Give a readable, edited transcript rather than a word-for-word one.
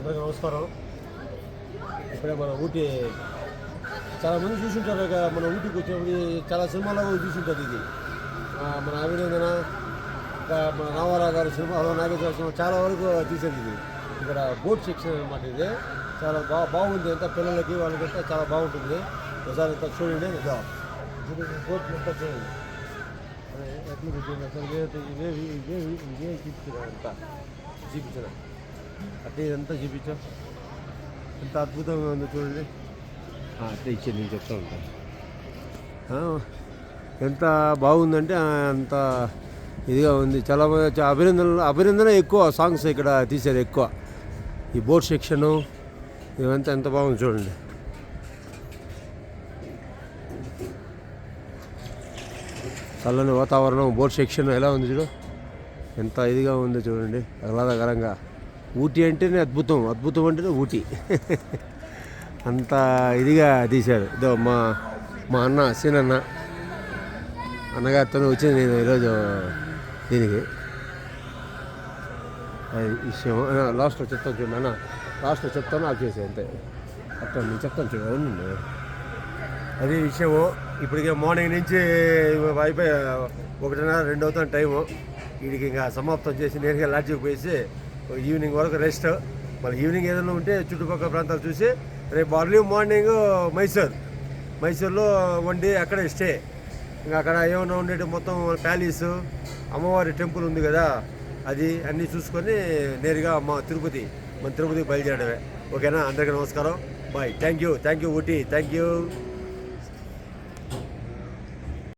అందరికీ నమస్కారం. ఇప్పుడే మన ఊటీ చాలామంది చూసుంటారు. మన ఊటీకి వచ్చినప్పుడు చాలా సినిమాలో చూసుంటారు. ఇది మన అభినందన, మన రామారావు గారు సినిమాలో, నాగేశ్వర సినిమా చాలా వరకు తీసేది. ఇది ఇక్కడ బోట్ సెక్షన్ అనమాట. ఇది చాలా బాగుంది. అంతా పిల్లలకి వాళ్ళకంతా చాలా బాగుంటుంది. ఒకసారి అంతా చూడండి. బోట్ అంతా చూడండి ఎట్లా పెట్టింది అసలు. ఇవే చూపించారు, అంతా చూపించారు. అట్లా ఇదంతా చూపించాం. ఎంత అద్భుతంగా ఉందో చూడండి. అట్లా ఇచ్చేది నేను చెప్తా ఉంటాను. ఎంత బాగుందంటే అంత ఇదిగా ఉంది. చాలా అభినందన ఎక్కువ సాంగ్స్ ఇక్కడ తీశారు. ఎక్కువ ఈ బోట్ సెక్షను ఇవంతా ఎంత బాగుంది చూడండి. చల్లని వాతావరణం, బోట్ సెక్షన్ ఎలా ఉంది చూడు, ఎంత ఇదిగా ఉందో చూడండి. ఆహ్లాదకరంగా. ఊటీ అంటేనే అద్భుతం, అద్భుతం అంటేనే ఊటీ. అంత ఇదిగా తీశారు. ఇదో మా అన్న సీనన్న అన్నగారితో వచ్చింది నేను ఈరోజు దీనికి. విషయం లాస్ట్లో చెప్తాను చూడండి అన్న, లాస్ట్లో చెప్తాను ఆఫ్ చేసే అంతే. అట్లా నేను చెప్తాను చూడండి. అదే విషయము. ఇప్పటికే మార్నింగ్ నుంచి అయిపోయి 1:30-2 అవుతుంది టైము. వీడికి ఇంకా సమాప్తం చేసి నేరుగా లాడ్జికి పోయేసి ఈవినింగ్ వరకు రెస్ట్. మళ్ళీ ఈవినింగ్ ఏదైనా ఉంటే చుట్టుపక్కల ప్రాంతాలు చూసి రేపు అర్లీ మార్నింగ్ మైసూర్లో 1 డే అక్కడే స్టే. ఇంకా అక్కడ ఏమైనా ఉండేది మొత్తం ప్యాలెస్, అమ్మవారి టెంపుల్ ఉంది కదా, అది అన్నీ చూసుకొని నేరుగా మన తిరుపతికి బయలుదేరడమే. ఓకేనా? అందరికీ నమస్కారం. Bye. Thank you Ooty. Thank you.